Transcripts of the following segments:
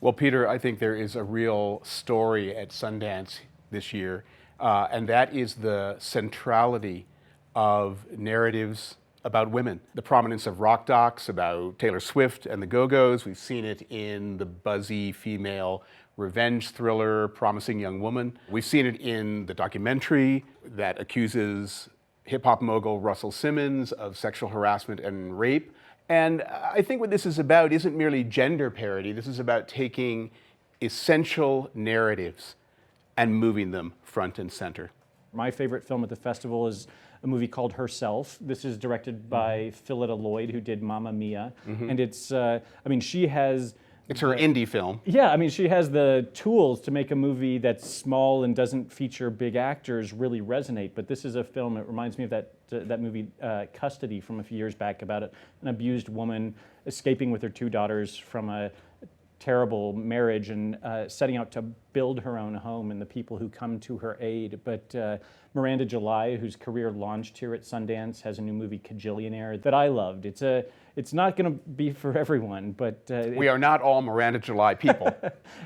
Well, Peter, I think there is a real story at Sundance this year, and that is the centrality of narratives about women. The prominence of rock docs about Taylor Swift and the Go-Go's. We've seen it in the buzzy female revenge thriller, Promising Young Woman. We've seen it in the documentary that accuses hip-hop mogul Russell Simmons of sexual harassment and rape. And I think what this is about isn't merely gender parody. This is about taking essential narratives and moving them front and center. My favorite film at the festival is a movie called Herself. This is directed by Phillida Lloyd, who did Mamma Mia. And it's, she has... It's her indie film. Yeah, she has the tools to make a movie that's small and doesn't feature big actors really resonate. But this is a film, it reminds me of that movie Custody from a few years back about an abused woman escaping with her two daughters from a terrible marriage and setting out to build her own home and the people who come to her aid. But Miranda July, whose career launched here at Sundance, has a new movie, Kajillionaire, that I loved. It's not going to be for everyone, but we are not all Miranda July people.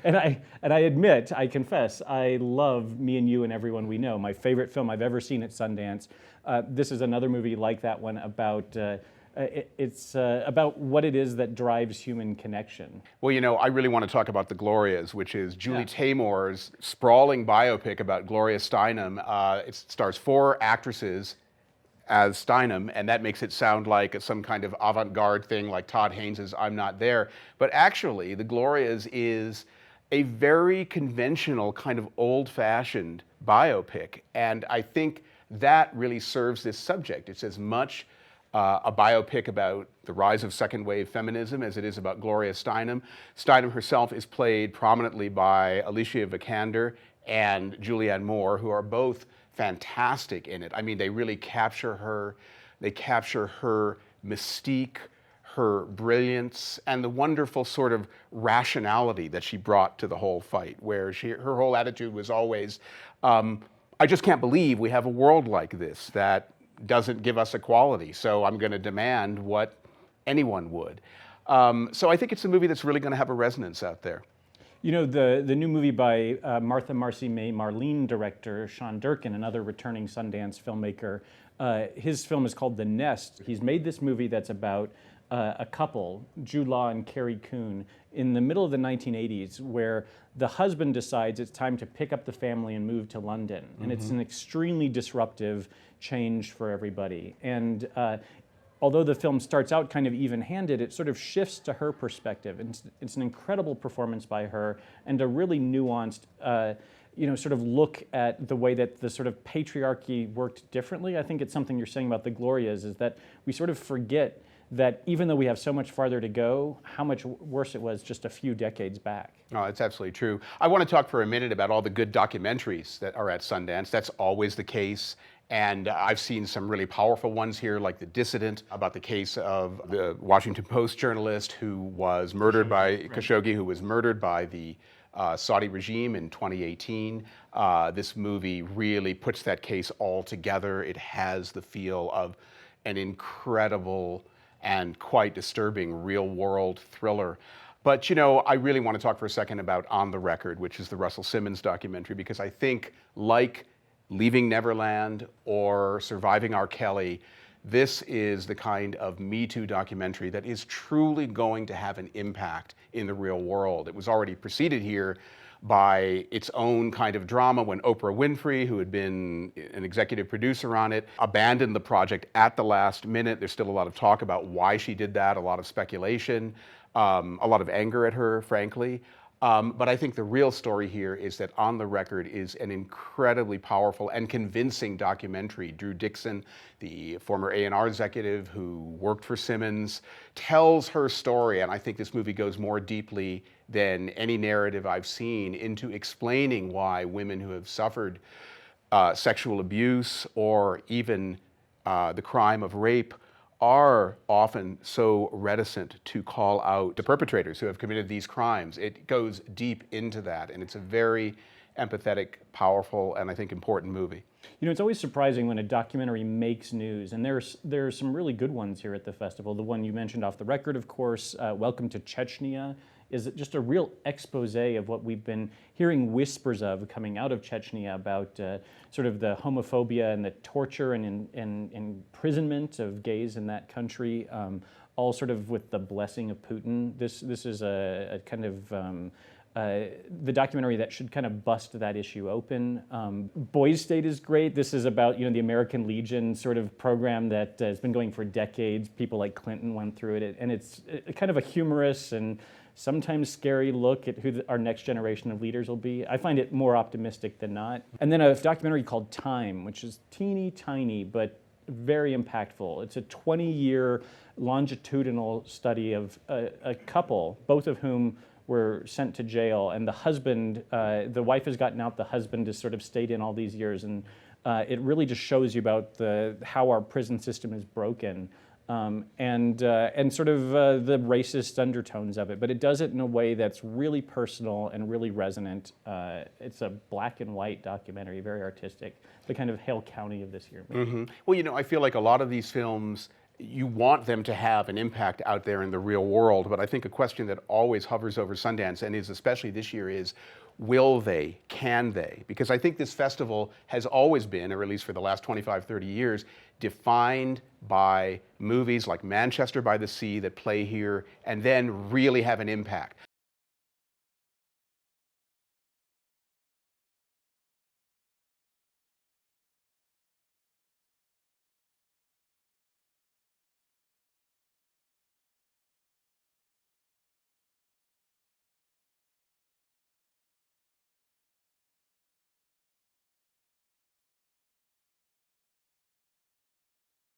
and I admit, I confess, I love Me and You and Everyone We Know. My favorite film I've ever seen at Sundance. This is another movie like that one about. It's about what it is that drives human connection. Well, I really want to talk about The Glorias, which is Julie Taymor's sprawling biopic about Gloria Steinem. It stars 4 actresses as Steinem, and that makes it sound like some kind of avant-garde thing like Todd Haynes' I'm Not There. But actually, The Glorias is a very conventional, kind of old-fashioned biopic, and I think that really serves this subject. It's as much a biopic about the rise of second-wave feminism as it is about Gloria Steinem. Steinem herself is played prominently by Alicia Vikander and Julianne Moore, who are both fantastic in it. They really capture her. They capture her mystique, her brilliance, and the wonderful sort of rationality that she brought to the whole fight, where her whole attitude was always, I just can't believe we have a world like this that doesn't give us equality, so I'm going to demand what anyone would. So I think it's a movie that's really going to have a resonance out there. The new movie by Martha Marcy May Marlene director Sean Durkin, another returning Sundance filmmaker, his film is called The Nest. He's made this movie that's about a couple, Jude Law and Carrie Coon, in the middle of the 1980s, where the husband decides it's time to pick up the family and move to London. And it's an extremely disruptive change for everybody. And although the film starts out kind of even-handed, it sort of shifts to her perspective. And it's an incredible performance by her and a really nuanced, sort of look at the way that the sort of patriarchy worked differently. I think it's something you're saying about the Glorias, is that we sort of forget that even though we have so much farther to go, how much worse it was just a few decades back. Oh, that's absolutely true. I want to talk for a minute about all the good documentaries that are at Sundance. That's always the case. And I've seen some really powerful ones here, like The Dissident, about the case of the Washington Post journalist who was murdered by Khashoggi, who was murdered by the Saudi regime in 2018. This movie really puts that case all together. It has the feel of an incredible and quite disturbing real-world thriller. But, I really want to talk for a second about On the Record, which is the Russell Simmons documentary, because I think, like Leaving Neverland or Surviving R. Kelly, this is the kind of Me Too documentary that is truly going to have an impact in the real world. It was already preceded here by its own kind of drama when Oprah Winfrey, who had been an executive producer on it, abandoned the project at the last minute. There's still a lot of talk about why she did that, a lot of speculation, a lot of anger at her, frankly. But I think the real story here is that On the Record is an incredibly powerful and convincing documentary. Drew Dixon, the former A&R executive who worked for Simmons, tells her story, and I think this movie goes more deeply than any narrative I've seen into explaining why women who have suffered sexual abuse or even the crime of rape are often so reticent to call out the perpetrators who have committed these crimes. It goes deep into that, and it's a very empathetic, powerful, and I think important movie. It's always surprising when a documentary makes news, and there's some really good ones here at the festival. The one you mentioned, Off the Record, of course, Welcome to Chechnya, is just a real expose of what we've been hearing whispers of coming out of Chechnya about sort of the homophobia and the torture and imprisonment of gays in that country, all sort of with the blessing of Putin. This is a kind of the documentary that should kind of bust that issue open. Boys State is great. This is about the American Legion sort of program that has been going for decades. People like Clinton went through it, and it's kind of a humorous and sometimes scary look at who our next generation of leaders will be. I find it more optimistic than not. And then a documentary called Time, which is teeny tiny but very impactful. It's a 20-year longitudinal study of a couple, both of whom were sent to jail, and the husband, the wife has gotten out, the husband has sort of stayed in all these years, and it really just shows you about how our prison system is broken, and sort of the racist undertones of it. But it does it in a way that's really personal and really resonant. It's a black and white documentary, very artistic, the kind of Hale County of this year. Mm-hmm. Well, I feel like a lot of these films, you want them to have an impact out there in the real world, but I think a question that always hovers over Sundance, and is especially this year, is will they, can they? Because I think this festival has always been, or at least for the last 25, 30 years, defined by movies like Manchester by the Sea that play here and then really have an impact.